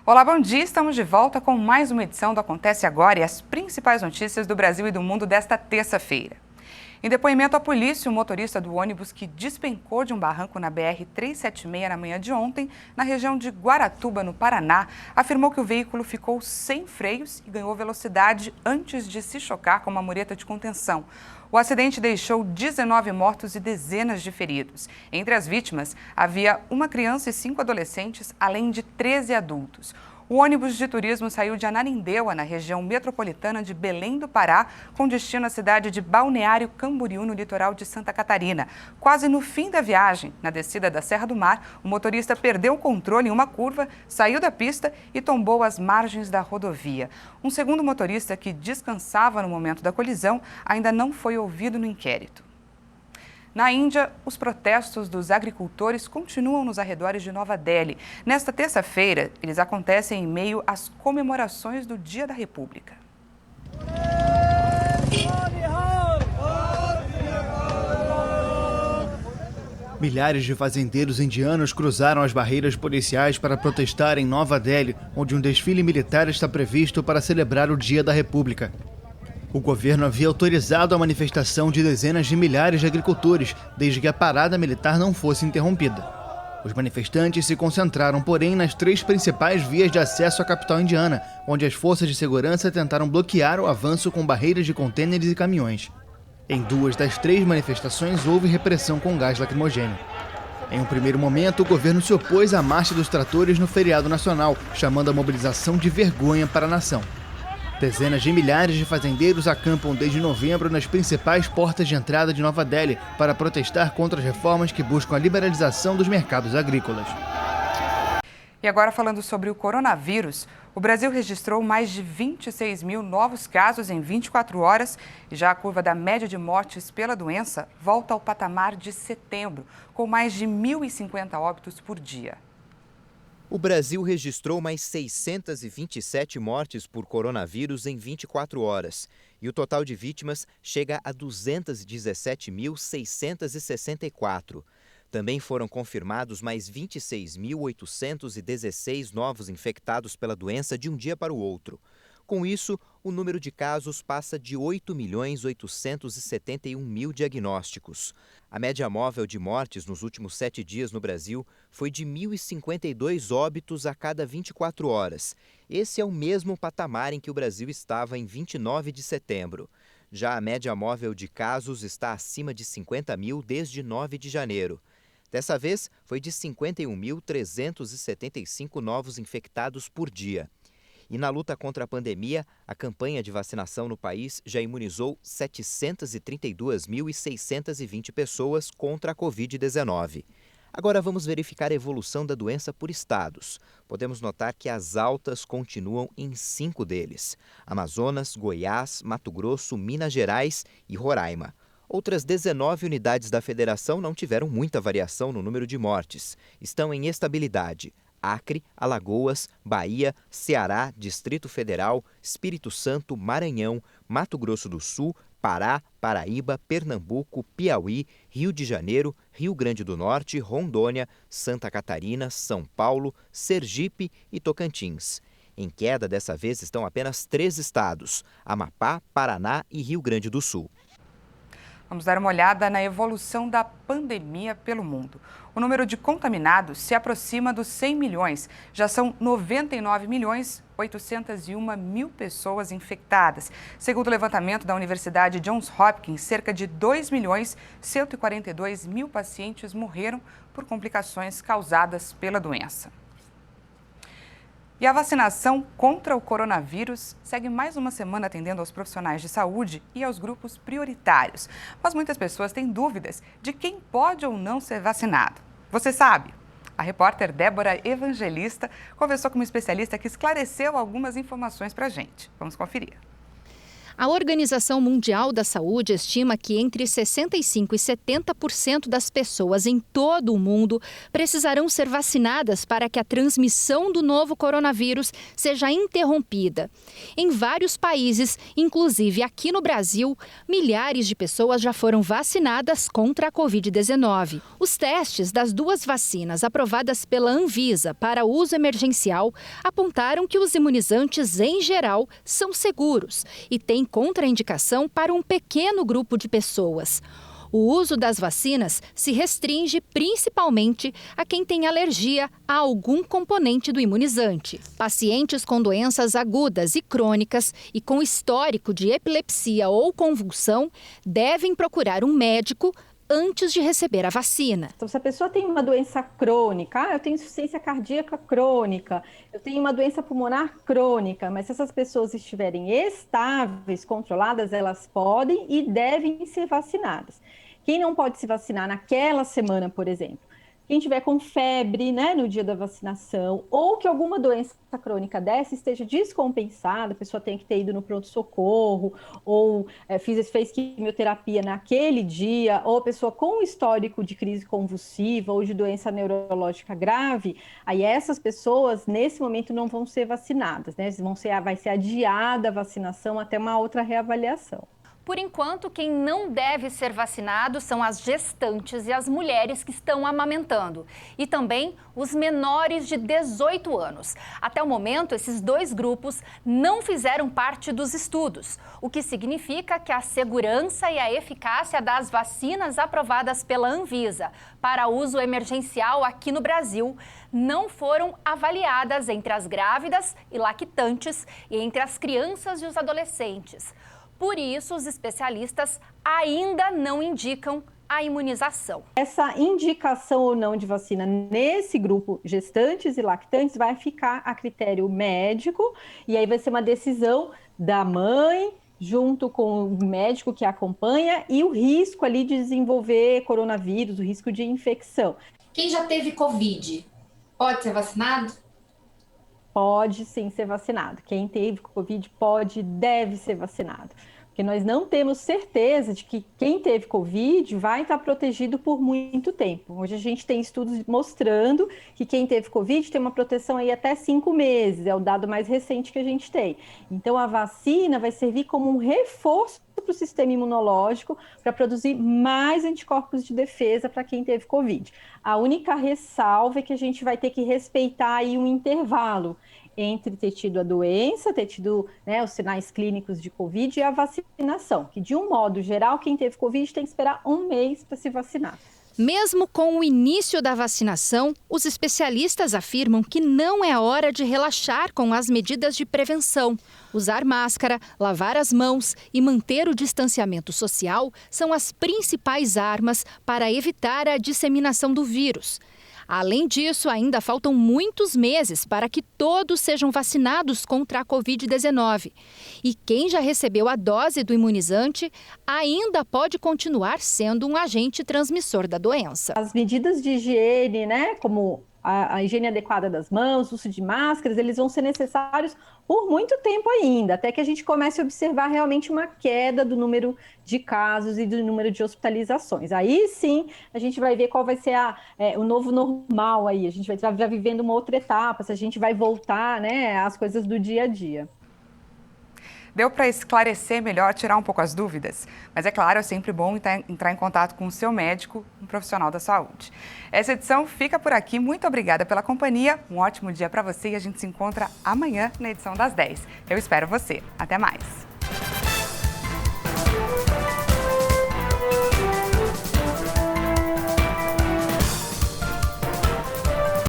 Olá, bom dia. Estamos de volta com mais uma edição do Acontece Agora e as principais notícias do Brasil e do mundo desta terça-feira. Em depoimento à polícia, o motorista do ônibus que despencou de um barranco na BR-376 na manhã de ontem, na região de Guaratuba, no Paraná, afirmou que o veículo ficou sem freios e ganhou velocidade antes de se chocar com uma mureta de contenção. O acidente deixou 19 mortos e dezenas de feridos. Entre as vítimas, havia uma criança e 5 adolescentes, além de 13 adultos. O ônibus de turismo saiu de Ananindeua, na região metropolitana de Belém do Pará, com destino à cidade de Balneário Camboriú, no litoral de Santa Catarina. Quase no fim da viagem, na descida da Serra do Mar, o motorista perdeu o controle em uma curva, saiu da pista e tombou às margens da rodovia. Um segundo motorista, que descansava no momento da colisão, ainda não foi ouvido no inquérito. Na Índia, os protestos dos agricultores continuam nos arredores de Nova Delhi. Nesta terça-feira, eles acontecem em meio às comemorações do Dia da República. Milhares de fazendeiros indianos cruzaram as barreiras policiais para protestar em Nova Delhi, onde um desfile militar está previsto para celebrar o Dia da República. O governo havia autorizado a manifestação de dezenas de milhares de agricultores, desde que a parada militar não fosse interrompida. Os manifestantes se concentraram, porém, nas 3 principais vias de acesso à capital indiana, onde as forças de segurança tentaram bloquear o avanço com barreiras de contêineres e caminhões. Em 2 das 3 manifestações houve repressão com gás lacrimogêneo. Em um primeiro momento, o governo se opôs à marcha dos tratores no feriado nacional, chamando a mobilização de vergonha para a nação. Dezenas de milhares de fazendeiros acampam desde novembro nas principais portas de entrada de Nova Delhi para protestar contra as reformas que buscam a liberalização dos mercados agrícolas. E agora, falando sobre o coronavírus, o Brasil registrou mais de 26 mil novos casos em 24 horas e já a curva da média de mortes pela doença volta ao patamar de setembro, com mais de 1.050 óbitos por dia. O Brasil registrou mais 627 mortes por coronavírus em 24 horas e o total de vítimas chega a 217.664. Também foram confirmados mais 26.816 novos infectados pela doença de um dia para o outro. Com isso, o número de casos passa de 8.871.000 diagnósticos. A média móvel de mortes nos últimos 7 dias no Brasil foi de 1.052 óbitos a cada 24 horas. Esse é o mesmo patamar em que o Brasil estava em 29 de setembro. Já a média móvel de casos está acima de 50 mil desde 9 de janeiro. Dessa vez, foi de 51.375 novos infectados por dia. E na luta contra a pandemia, a campanha de vacinação no país já imunizou 732.620 pessoas contra a Covid-19. Agora vamos verificar a evolução da doença por estados. Podemos notar que as altas continuam em 5 deles: Amazonas, Goiás, Mato Grosso, Minas Gerais e Roraima. Outras 19 unidades da federação não tiveram muita variação no número de mortes. Estão em estabilidade: Acre, Alagoas, Bahia, Ceará, Distrito Federal, Espírito Santo, Maranhão, Mato Grosso do Sul, Pará, Paraíba, Pernambuco, Piauí, Rio de Janeiro, Rio Grande do Norte, Rondônia, Santa Catarina, São Paulo, Sergipe e Tocantins. Em queda dessa vez estão apenas 3 estados: Amapá, Paraná e Rio Grande do Sul. Vamos dar uma olhada na evolução da pandemia pelo mundo. O número de contaminados se aproxima dos 100 milhões. Já são 99.801.000 pessoas infectadas. Segundo o levantamento da Universidade Johns Hopkins, cerca de 2.142.000 pacientes morreram por complicações causadas pela doença. E a vacinação contra o coronavírus segue mais uma semana atendendo aos profissionais de saúde e aos grupos prioritários. Mas muitas pessoas têm dúvidas de quem pode ou não ser vacinado. Você sabe? A repórter Débora Evangelista conversou com uma especialista que esclareceu algumas informações para a gente. Vamos conferir. A Organização Mundial da Saúde estima que entre 65% e 70% das pessoas em todo o mundo precisarão ser vacinadas para que a transmissão do novo coronavírus seja interrompida. Em vários países, inclusive aqui no Brasil, milhares de pessoas já foram vacinadas contra a Covid-19. Os testes das 2 vacinas aprovadas pela Anvisa para uso emergencial apontaram que os imunizantes, em geral, são seguros e têm contraindicação para um pequeno grupo de pessoas. O uso das vacinas se restringe principalmente a quem tem alergia a algum componente do imunizante. Pacientes com doenças agudas e crônicas e com histórico de epilepsia ou convulsão devem procurar um médico antes de receber a vacina. Então, se a pessoa tem uma doença crônica, eu tenho insuficiência cardíaca crônica, eu tenho uma doença pulmonar crônica, mas se essas pessoas estiverem estáveis, controladas, elas podem e devem ser vacinadas. Quem não pode se vacinar naquela semana, por exemplo? Quem tiver com febre, né, no dia da vacinação, ou que alguma doença crônica dessa esteja descompensada, a pessoa tenha que ter ido no pronto-socorro, ou fez quimioterapia naquele dia, ou a pessoa com histórico de crise convulsiva ou de doença neurológica grave, aí essas pessoas, nesse momento, não vão ser vacinadas, né? Vai ser adiada a vacinação até uma outra reavaliação. Por enquanto, quem não deve ser vacinado são as gestantes e as mulheres que estão amamentando. E também os menores de 18 anos. Até o momento, esses 2 grupos não fizeram parte dos estudos, o que significa que a segurança e a eficácia das vacinas aprovadas pela Anvisa para uso emergencial aqui no Brasil não foram avaliadas entre as grávidas e lactantes e entre as crianças e os adolescentes. Por isso, os especialistas ainda não indicam a imunização. Essa indicação ou não de vacina nesse grupo gestantes e lactantes vai ficar a critério médico e aí vai ser uma decisão da mãe junto com o médico que acompanha e o risco ali de desenvolver coronavírus, o risco de infecção. Quem já teve Covid pode ser vacinado? Pode sim ser vacinado. Quem teve Covid deve ser vacinado. Porque nós não temos certeza de que quem teve Covid vai estar protegido por muito tempo. Hoje a gente tem estudos mostrando que quem teve Covid tem uma proteção aí até 5 meses, é o dado mais recente que a gente tem. Então a vacina vai servir como um reforço para o sistema imunológico para produzir mais anticorpos de defesa para quem teve Covid. A única ressalva é que a gente vai ter que respeitar aí um intervalo entre ter tido a doença, ter tido, né, os sinais clínicos de Covid e a vacinação, que de um modo geral, quem teve Covid tem que esperar 1 mês para se vacinar. Mesmo com o início da vacinação, os especialistas afirmam que não é hora de relaxar com as medidas de prevenção. Usar máscara, lavar as mãos e manter o distanciamento social são as principais armas para evitar a disseminação do vírus. Além disso, ainda faltam muitos meses para que todos sejam vacinados contra a Covid-19. E quem já recebeu a dose do imunizante ainda pode continuar sendo um agente transmissor da doença. As medidas de higiene, né, como a higiene adequada das mãos, o uso de máscaras, eles vão ser necessários por muito tempo ainda, até que a gente comece a observar realmente uma queda do número de casos e do número de hospitalizações. Aí sim, a gente vai ver qual vai ser o novo normal aí, a gente vai estar vivendo uma outra etapa, se a gente vai voltar, né, às coisas do dia a dia. Deu para esclarecer melhor, tirar um pouco as dúvidas? Mas é claro, é sempre bom entrar em contato com o seu médico, um profissional da saúde. Essa edição fica por aqui. Muito obrigada pela companhia. Um ótimo dia para você e a gente se encontra amanhã na edição das 10. Eu espero você. Até mais.